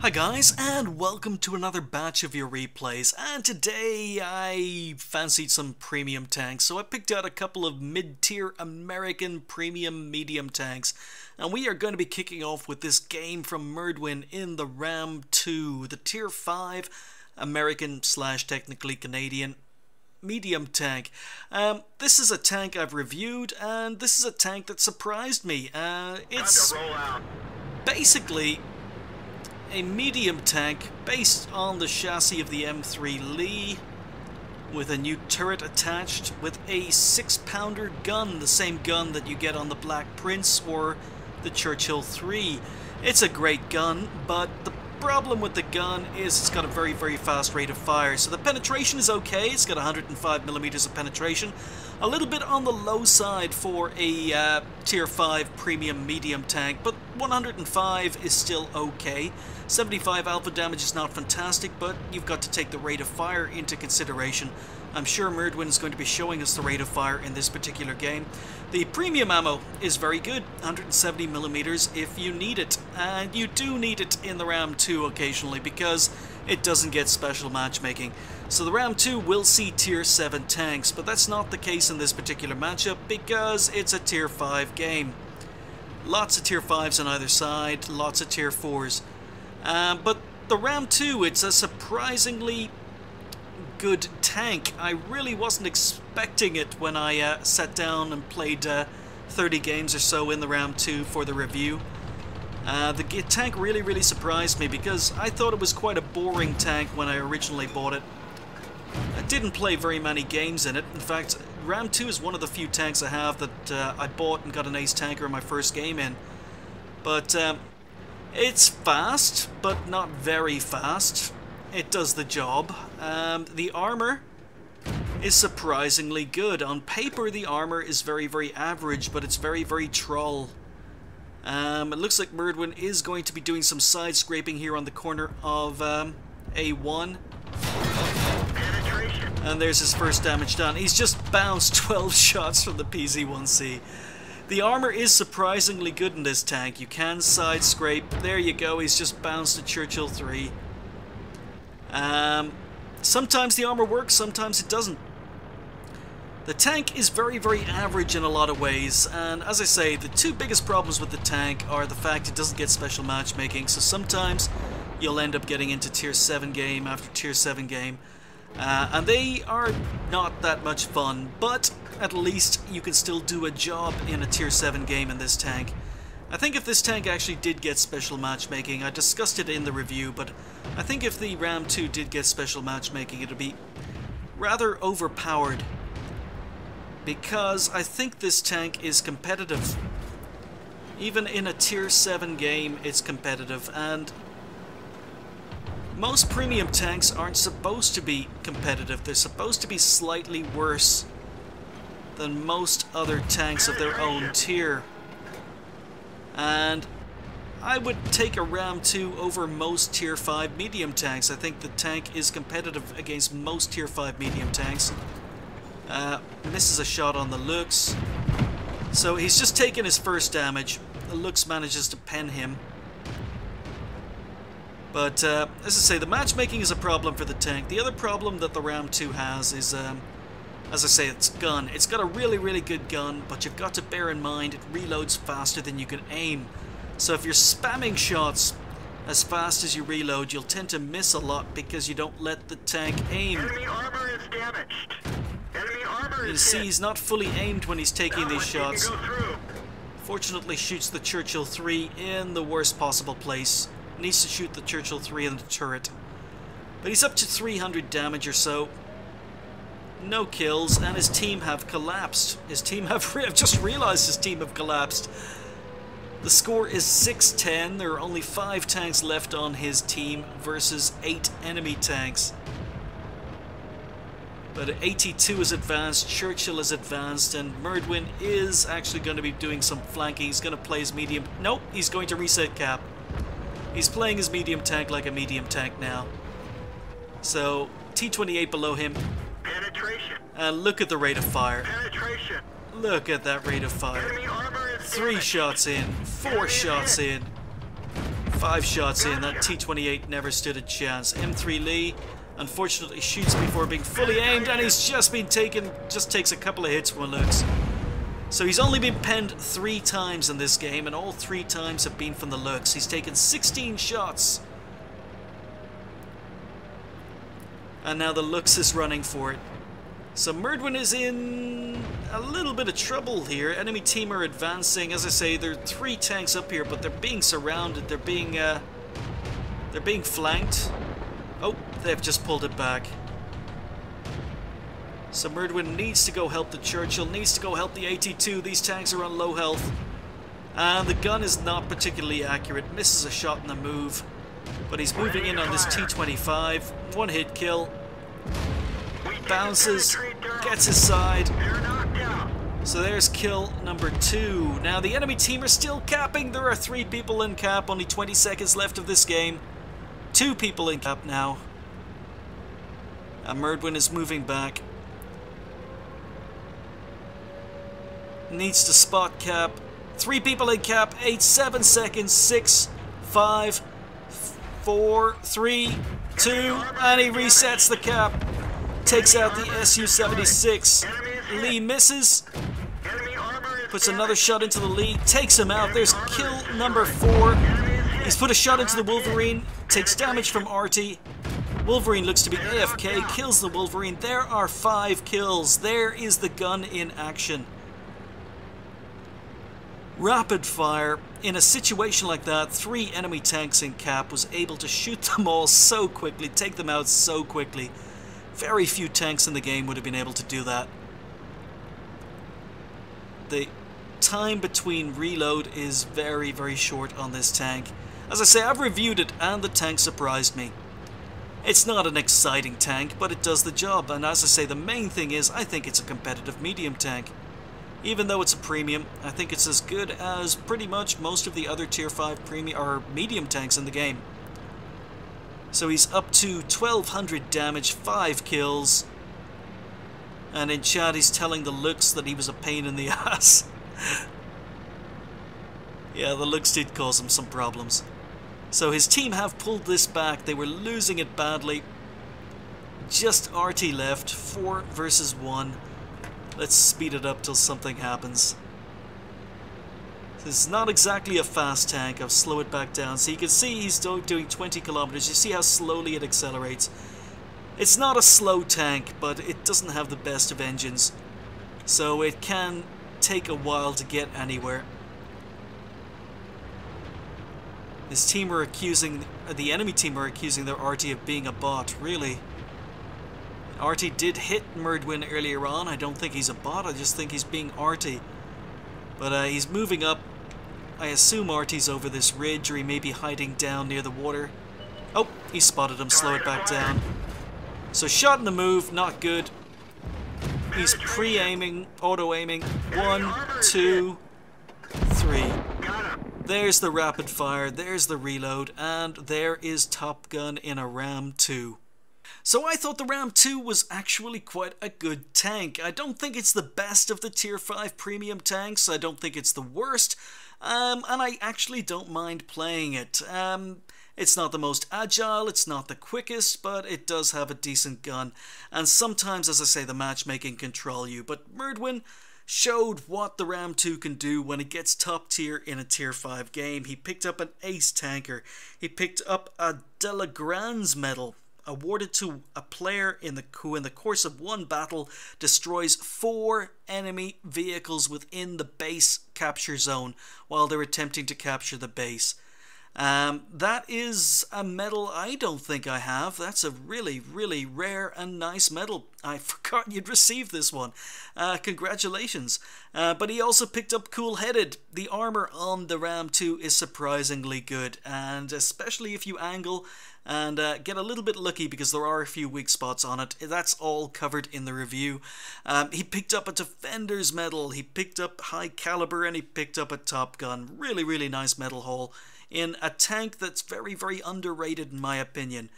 Hi guys, and welcome to another batch of your replays, and today I fancied some premium tanks, so I picked out a couple of mid-tier American premium medium tanks, and we are going to be kicking off with this game from Mirdwen in the Ram 2, the tier 5 American slash technically Canadian medium tank. This is a tank I've reviewed, and this is a tank that surprised me. It's basically a medium tank based on the chassis of the M3 Lee with a new turret attached with a 6-pounder gun, the same gun that you get on the Black Prince or the Churchill 3. It's a great gun, but the problem with the gun is it's got a very, very fast rate of fire. So the penetration is okay, it's got 105mm of penetration. A little bit on the low side for a tier 5 premium medium tank, but 105 is still okay. 75 alpha damage is not fantastic, but you've got to take the rate of fire into consideration. I'm sure Mirdwen is going to be showing us the rate of fire in this particular game. The premium ammo is very good, 170mm if you need it, and you do need it in the Ram 2 occasionally because it doesn't get special matchmaking. So the Ram 2 will see tier 7 tanks, but that's not the case in this particular matchup because it's a tier 5 game. Lots of tier 5s on either side, lots of tier 4s. But the Ram 2, it's a surprisingly good tank. I really wasn't expecting it when I sat down and played 30 games or so in the Ram 2 for the review. The tank really surprised me because I thought it was quite a boring tank when I originally bought it. I didn't play very many games in it. In fact, Ram 2 is one of the few tanks I have that I bought and got an ace tanker in my first game in. But it's fast, but not very fast. It does the job. The armor is surprisingly good. On paper, the armor is very average, but it's very troll. It looks like Mirdwen is going to be doing some side scraping here on the corner of A1. And there's his first damage done. He's just bounced 12 shots from the PZ-1C. The armor is surprisingly good in this tank. You can side scrape. There you go. He's just bounced a Churchill 3. Sometimes the armor works, sometimes it doesn't. The tank is very average in a lot of ways, and as I say, the two biggest problems with the tank are the fact it doesn't get special matchmaking, so sometimes you'll end up getting into tier 7 game after tier 7 game, and they are not that much fun, but at least you can still do a job in a tier 7 game in this tank. I think if this tank actually did get special matchmaking, I discussed it in the review, but I think if the Ram 2 did get special matchmaking, it would be rather overpowered. Because I think this tank is competitive. Even in a tier 7 game, it's competitive, and most premium tanks aren't supposed to be competitive. They're supposed to be slightly worse than most other tanks of their own tier. And I would take a Ram 2 over most tier 5 medium tanks. I think the tank is competitive against most tier 5 medium tanks. Misses a shot on the Lux. So he's just taken his first damage. The Lux manages to pen him. But as I say, the matchmaking is a problem for the tank. The other problem that the Ram 2 has is, as I say, its gun. It's got a really good gun, but you've got to bear in mind it reloads faster than you can aim. So if you're spamming shots as fast as you reload, you'll tend to miss a lot because you don't let the tank aim. Enemy armor is damaged. Enemy armor You is see, hit. he's not fully aimed when he's taking these shots. Go through. Fortunately, shoots the Churchill 3 in the worst possible place. Needs to shoot the Churchill 3 in the turret. But he's up to 300 damage or so. No kills, and his team have collapsed. I've just realized his team have collapsed. The score is 6-10. There are only 5 tanks left on his team versus 8 enemy tanks. But 82 is advanced, Churchill is advanced, and Mirdwen is actually going to be doing some flanking. He's going to play his medium... Nope, he's going to reset cap. He's playing his medium tank like a medium tank now. So, T-28 below him. Penetration. And look at the rate of fire. Penetration. Look at that rate of fire. Enemy armor is 3 damaged. shots in, 4 shots in, 5 shots in, that T-28 never stood a chance. M3 Lee unfortunately shoots before being fully aimed, and he's just been taken, just takes a couple of hits from looks. So he's only been penned 3 times in this game, and all 3 times have been from the looks. He's taken 16 shots. And now the looks is running for it. So Mirdwen is in a little bit of trouble here. Enemy team are advancing. As I say, there are 3 tanks up here, but they're being surrounded. They're being flanked. Oh, they've just pulled it back. So Mirdwen needs to go help the Churchill, needs to go help the AT-2. These tanks are on low health. And the gun is not particularly accurate. Misses a shot in the move. But he's moving in on this T-25. 1 hit kill. Bounces. Gets his side. So there's kill number 2. Now the enemy team are still capping. There are 3 people in cap. Only 20 seconds left of this game. 2 people in cap now. And Mirdwen is moving back. Needs to spot cap. 3 people in cap. 7 seconds. 6, 5, 4, 3, 2, and he resets the cap. Takes out the Su-76. Lee misses. Puts another shot into the Lee. Takes him out. There's kill number 4. He's put a shot into the Wolverine. Takes damage from Artie. Wolverine looks to be AFK. Kills the Wolverine. There are 5 kills. There is the gun in action. Rapid fire. In a situation like that, 3 enemy tanks in cap, was able to shoot them all so quickly, take them out so quickly. Very few tanks in the game would have been able to do that. The time between reload is very, very short on this tank. As I say, I've reviewed it and the tank surprised me. It's not an exciting tank, but it does the job, and as I say, the main thing is I think it's a competitive medium tank. Even though it's a premium, I think it's as good as pretty much most of the other tier 5 premium or medium tanks in the game. So he's up to 1200 damage, 5 kills. And in chat he's telling the looks that he was a pain in the ass. Yeah, the looks did cause him some problems. So his team have pulled this back. They were losing it badly. Just RT left, 4 versus 1. Let's speed it up till something happens. This is not exactly a fast tank. I'll slow it back down. So you can see he's doing 20 kilometers. You see how slowly it accelerates. It's not a slow tank, but it doesn't have the best of engines. So it can take a while to get anywhere. His team are accusing, the enemy team are accusing their RT of being a bot, really. RT did hit Mirdwen earlier on. I don't think he's a bot, I just think he's being RT. But he's moving up. I assume RT's over this ridge, or he may be hiding down near the water. Oh, he spotted him, slow it back down. So shot in the move, not good. He's pre-aiming, auto-aiming. 1, 2, 3. There's the rapid fire, there's the reload, and there is Top Gun in a Ram 2. So I thought the Ram 2 was actually quite a good tank. I don't think it's the best of the tier 5 premium tanks, I don't think it's the worst, and I actually don't mind playing it. It's not the most agile, it's not the quickest, but it does have a decent gun. And sometimes, as I say, the matchmaking can troll you. But Mirdwen showed what the Ram 2 can do when it gets top tier in a tier 5 game. He picked up an ace tanker. He picked up a Delagrange medal, awarded to a player who in the course of one battle destroys 4 enemy vehicles within the base capture zone while they're attempting to capture the base. That is a medal I don't think I have. That's a really, really rare and nice medal. I forgot you'd received this one. Congratulations. But he also picked up Cool-Headed. The armor on the Ram 2 is surprisingly good, and especially if you angle and get a little bit lucky, because there are a few weak spots on it. That's all covered in the review. He picked up a Defender's medal, he picked up High Caliber, and he picked up a Top Gun. Really, really nice medal haul in a tank that's very, very underrated in my opinion.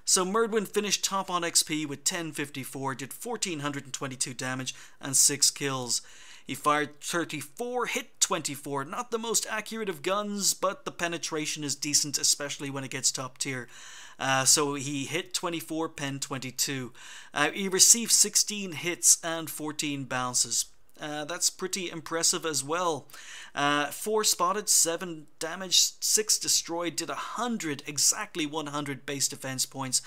So Mirdwen finished top on XP with 1054, did 1422 damage and 6 kills. He fired 34, hit 24. Not the most accurate of guns, but the penetration is decent, especially when it gets top tier. So he hit 24, pen 22. He received 16 hits and 14 bounces. That's pretty impressive as well. 4 spotted, 7 damaged, 6 destroyed, did 100, exactly 100 base defense points,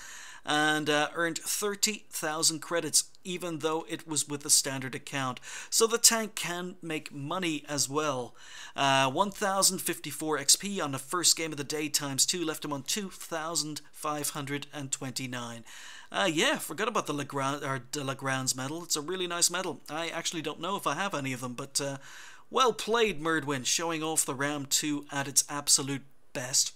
and earned 30,000 credits, even though it was with a standard account. So the tank can make money as well. 1,054 XP on the first game of the day times 2 left him on 2,529. Yeah, forgot about the Lagrange medal. It's a really nice medal. I actually don't know if I have any of them, but well played, Mirdwen, showing off the Ram 2 at its absolute best.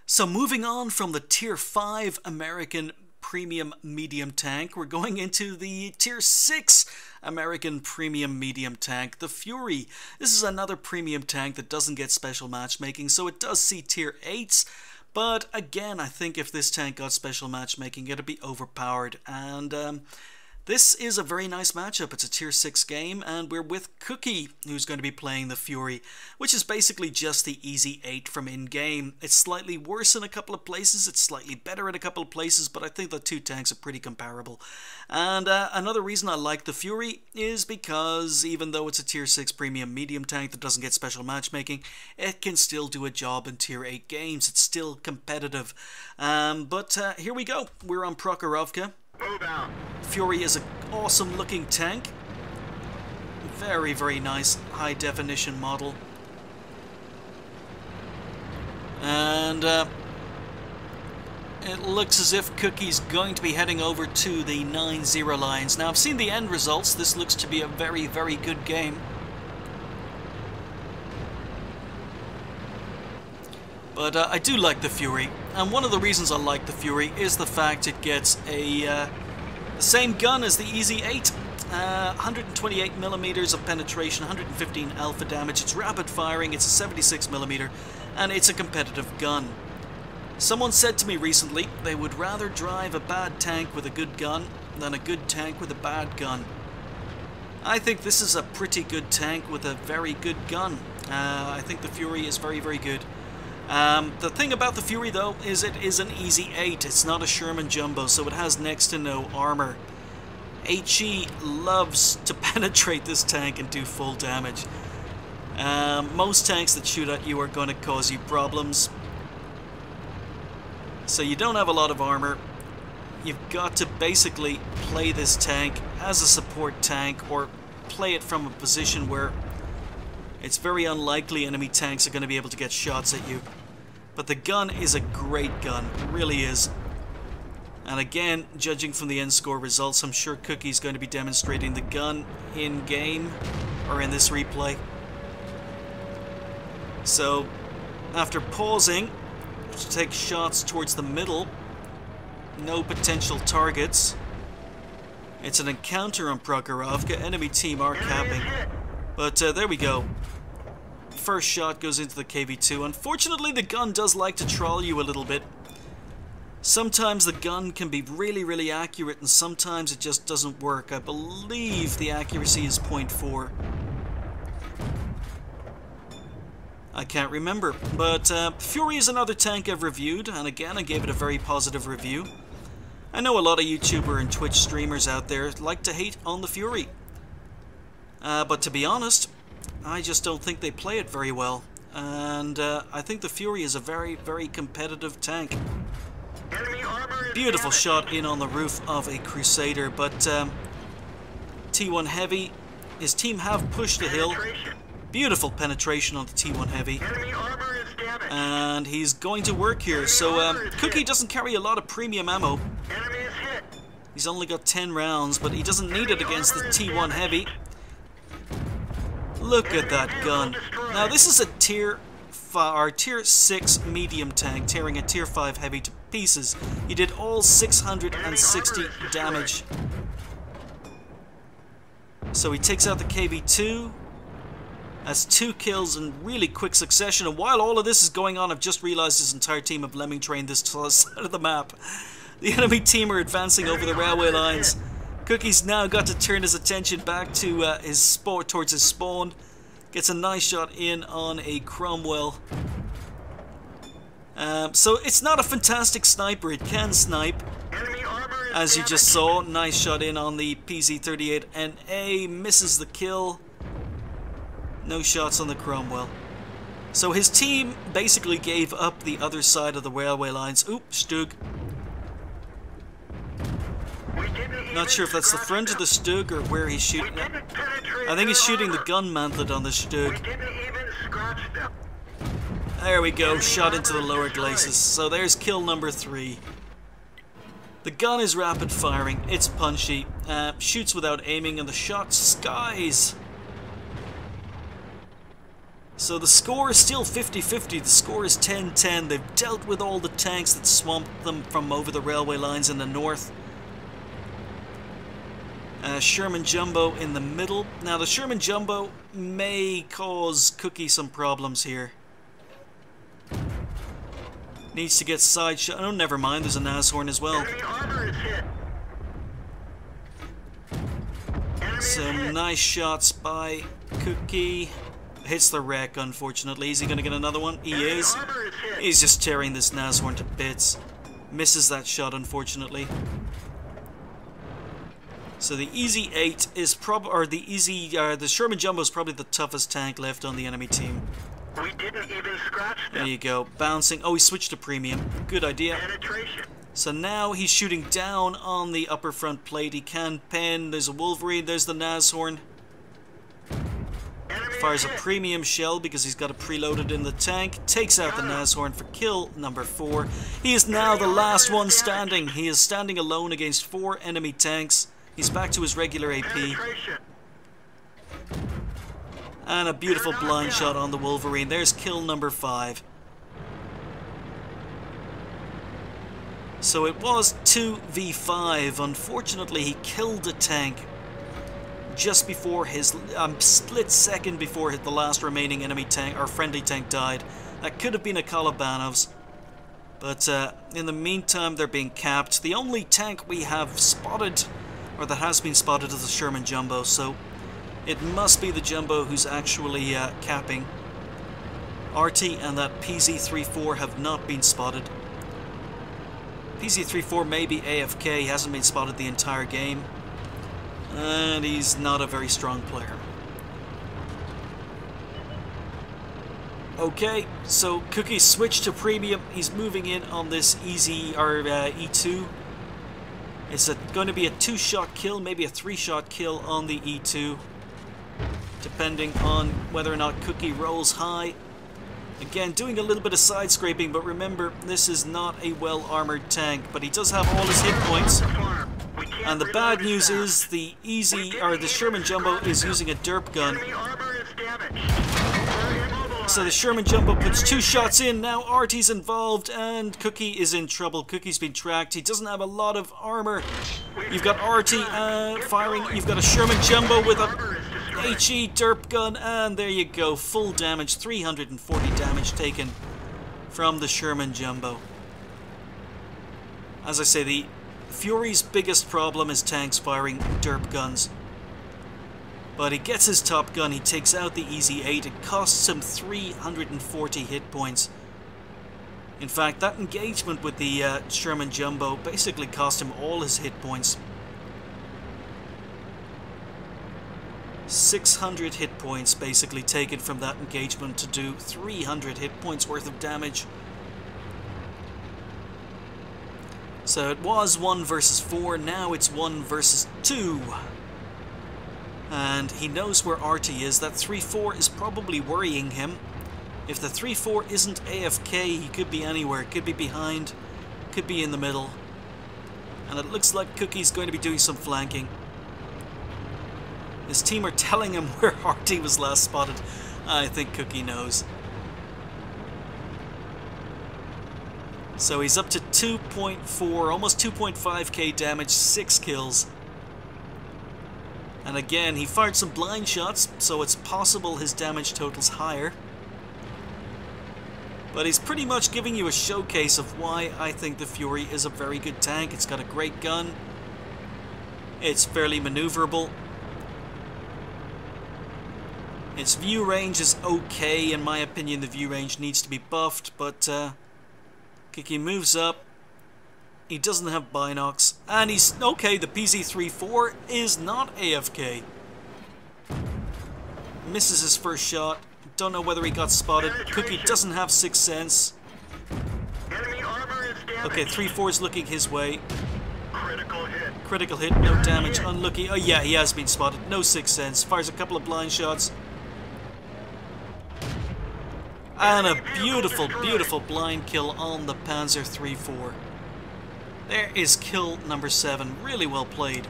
So moving on from the Tier 5 American Premium Medium Tank, we're going into the Tier 6 American Premium Medium Tank, the Fury. This is another premium tank that doesn't get special matchmaking, so it does see Tier 8s. But again, I think if this tank got special matchmaking, it'd be overpowered. And this is a very nice matchup. It's a Tier 6 game, and we're with Coookiee, who's going to be playing the Fury, which is basically just the easy 8 from in-game. It's slightly worse in a couple of places, it's slightly better in a couple of places, but I think the two tanks are pretty comparable. And another reason I like the Fury is because even though it's a Tier 6 premium medium tank that doesn't get special matchmaking, it can still do a job in Tier 8 games. It's still competitive. But here we go. We're on Prokhorovka. Move out. Fury is an awesome looking tank. Very, very nice high definition model. And it looks as if Cookie's going to be heading over to the 9-0 lines. Now I've seen the end results. This looks to be a very, very good game. But I do like the Fury, and one of the reasons I like the Fury is the fact it gets the same gun as the Easy 8. 128mm of penetration, 115 alpha damage, it's rapid firing, it's a 76mm, and it's a competitive gun. Someone said to me recently they would rather drive a bad tank with a good gun than a good tank with a bad gun. I think this is a pretty good tank with a very good gun. I think the Fury is very, very good. The thing about the Fury though is it is an Easy 8, it's not a Sherman Jumbo, so it has next to no armor. HE loves to penetrate this tank and do full damage. Most tanks that shoot at you are going to cause you problems. So you don't have a lot of armor. You've got to basically play this tank as a support tank or play it from a position where it's very unlikely enemy tanks are going to be able to get shots at you. But the gun is a great gun, it really is. And again, judging from the end score results, I'm sure Cookie's going to be demonstrating the gun in-game, or in this replay. So, after pausing to take shots towards the middle, no potential targets. It's an encounter on Prokhorovka, enemy team are capping. But there we go. First shot goes into the KV-2. Unfortunately, the gun does like to troll you a little bit. Sometimes the gun can be really, really accurate, and sometimes it just doesn't work. I believe the accuracy is 0.4. I can't remember. But Fury is another tank I've reviewed, and again, I gave it a very positive review. I know a lot of YouTuber and Twitch streamers out there like to hate on the Fury. But to be honest, I just don't think they play it very well. And I think the Fury is a very, very competitive tank. Beautiful shot in on the roof of a Crusader, but T1 Heavy, his team have pushed the hill. Beautiful penetration on the T1 Heavy. And he's going to work here. So Coookiee doesn't carry a lot of premium ammo. He's only got 10 rounds, but he doesn't need it against the T1 Heavy. Look at that gun. Now this is a tier 6 medium tank tearing a tier 5 heavy to pieces. He did all 660 damage. So he takes out the KV-2. That's 2 kills in really quick succession. And while all of this is going on, I've just realized his entire team of lemming trained this side of the map. The enemy team are advancing over the railway lines. Cookie's now got to turn his attention back to towards his spawn. Gets a nice shot in on a Cromwell. So it's not a fantastic sniper. It can snipe. Enemy armor is As you just damaged. saw, nice shot in on the PZ-38NA. Misses the kill. No shots on the Cromwell. So his team basically gave up the other side of the railway lines. Oop, Stug. We didn't Not sure if that's the scratch front of the them. Stug or where he's We shooting at. didn't penetrate I think he's their shooting the armor. gun mantlet on the We Stug. didn't even scratch them. There we go, Enemy shot into the armor lower destroyed. glacis. So there's kill number 3. The gun is rapid firing, it's punchy, shoots without aiming, and the shot skies. So the score is still 50-50, the score is 10-10. They've dealt with all the tanks that swamped them from over the railway lines in the north. Sherman Jumbo in the middle. Now the Sherman Jumbo may cause Coookiee some problems here. Needs to get side shot. Oh, never mind, there's a Nashorn as well. Enemy armor is hit. Enemy is Some hit. nice shots by Coookiee. Hits the wreck, unfortunately. Is he going to get another one? He Enemy is. armor is hit. He's just tearing this Nashorn to bits. Misses that shot, unfortunately. So the Easy 8 is the Sherman Jumbo is probably the toughest tank left on the enemy team. We didn't even scratch There them. you go, bouncing. Oh, he switched to premium. Good idea. Penetration. So now he's shooting down on the upper front plate. He can pen. There's a Wolverine. There's the Nashorn. Enemy Fires a hit. premium shell because he's got it preloaded in the tank. Takes out the Nashorn for kill number 4. He is now the last one standing. He is standing alone against 4 enemy tanks. He's back to his regular AP. Penetration. And a beautiful blind shot on the Wolverine. There's kill number 5. So it was 2v5. Unfortunately, he killed a tank just before his split second before the last remaining enemy tank or friendly tank died. That could have been a Kolobanov's, but in the meantime they're being capped. The only tank we have spotted, or that has been spotted, is the Sherman Jumbo, so it must be the Jumbo who's actually capping. RT and that PZ-34 have not been spotted. PZ-34 may be AFK, he hasn't been spotted the entire game. And he's not a very strong player. Okay, so Coookiee switched to premium. He's moving in on this easy E2. It's going to be a 2-shot kill, maybe a 3-shot kill on the E2, depending on whether or not Coookiee rolls high. Again, doing a little bit of side scraping, but remember, this is not a well-armored tank, but he does have all his hit points. We can't And the reload bad his news fast. is the Sherman Jumbo is using a derp gun. Enemy armor is damaged. We're immobilized. So the Sherman Jumbo puts 2 shots in. Now Artie's involved and Coookiee is in trouble. Cookie's been tracked. He doesn't have a lot of armor. You've got Artie firing. You've got a Sherman Jumbo with a Armor is destroyed. HE derp gun, and there you go. Full damage. 340 damage taken from the Sherman Jumbo. As I say, the Fury's biggest problem is tanks firing derp guns. But he gets his top gun, he takes out the Easy 8, it costs him 340 hit points. In fact, that engagement with the Sherman Jumbo basically cost him all his hit points. 600 hit points basically taken from that engagement to do 300 hit points worth of damage. So it was 1 versus 4, now it's 1 versus 2. And he knows where RT is. That 3-4 is probably worrying him. If the 3-4 isn't AFK, he could be anywhere. It could be behind, could be in the middle. And it looks like Cookie's going to be doing some flanking. His team are telling him where RT was last spotted. I think Coookie knows. So he's up to 2.4, almost 2.5k damage, 6 kills. And again, he fired some blind shots, so it's possible his damage total's higher. But he's pretty much giving you a showcase of why I think the Fury is a very good tank. It's got a great gun. It's fairly maneuverable. Its view range is okay. In my opinion, the view range needs to be buffed, but Coookiee moves up. He doesn't have binocs, and he's okay. The PZ-34 is not AFK. Misses his first shot. Don't know whether he got spotted. Coookiee doesn't have Sixth Sense. Enemy armor is damaged. Okay, 3-4 is looking his way. Critical hit. Critical hit, no damage, unlucky. Oh yeah, he has been spotted. No Sixth Sense. Fires a couple of blind shots. And a beautiful, beautiful blind kill on the Panzer III-4. There is kill number 7. Really well played.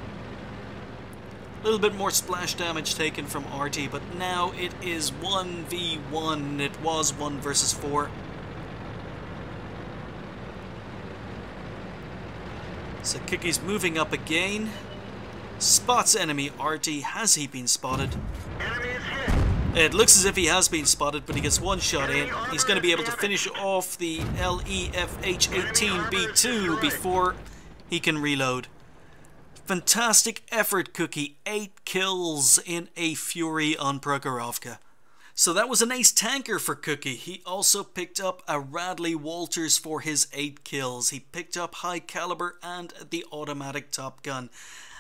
A little bit more splash damage taken from RT, but now it is 1v1. It was 1 versus 4. So Cookie's moving up again. Spots enemy RT. Has he been spotted? Enemy is hit. It looks as if he has been spotted, but he gets one shot in. He's going to be able to finish off the LEFH-18B2 before he can reload. Fantastic effort, Coookiee. 8 kills in a Fury on Prokhorovka. So that was an ace tanker for Coookiee. He also picked up a Radley Walters for his 8 kills. He picked up high caliber and the automatic Top Gun.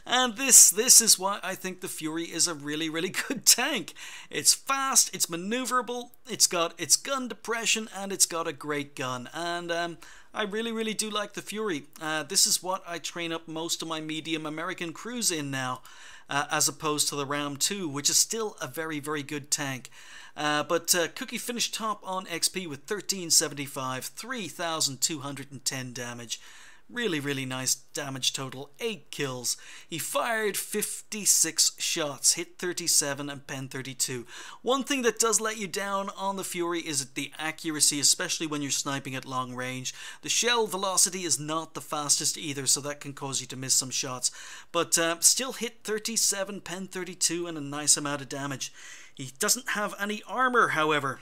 And this is why I think the Fury is a really, really good tank. It's fast, it's maneuverable, it's got its gun depression, and it's got a great gun. And I really, really do like the Fury. This is what I train up most of my medium American crews in now, as opposed to the Ram 2, which is still a very, very good tank. But Coookiee finished top on XP with 1375, 3,210 damage. Really, really nice damage total. 8 kills. He fired 56 shots, hit 37 and pen 32. One thing that does let you down on the Fury is the accuracy, especially when you're sniping at long range. The shell velocity is not the fastest either, so that can cause you to miss some shots. But still hit 37, pen 32 and a nice amount of damage. He doesn't have any armor, however.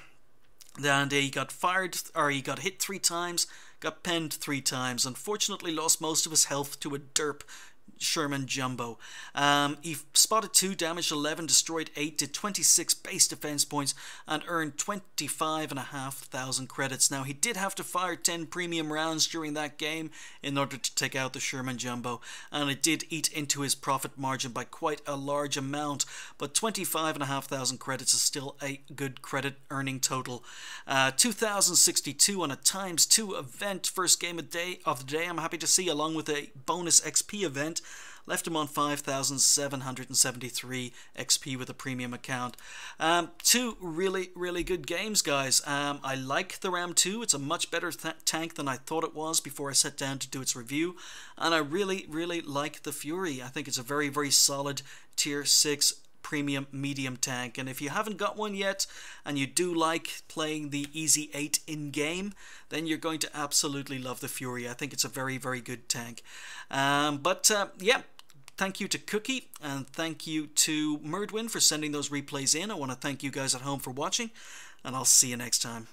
And he got hit 3 times, got penned 3 times. Unfortunately lost most of his health to a derp Sherman Jumbo. He spotted 2, damaged 11, destroyed 8, did 26 base defense points, and earned 25,500 credits. Now, he did have to fire 10 premium rounds during that game in order to take out the Sherman Jumbo, and it did eat into his profit margin by quite a large amount, but 25,500 credits is still a good credit earning total. 2,062 on a ×2 event, first game of the day, I'm happy to see, along with a bonus XP event. Left him on 5,773 XP with a premium account. 2 really, really good games, guys. I like the Ram 2. It's a much better tank than I thought it was before I sat down to do its review. And I really, really like the Fury. I think it's a very, very solid tier 6 premium medium tank, and if you haven't got one yet and you do like playing the Easy 8 in game, then you're going to absolutely love the Fury. I think it's a very, very good tank. Yeah, thank you to Coookiee and thank you to Mirdwen for sending those replays in. I want to thank you guys at home for watching, and I'll see you next time.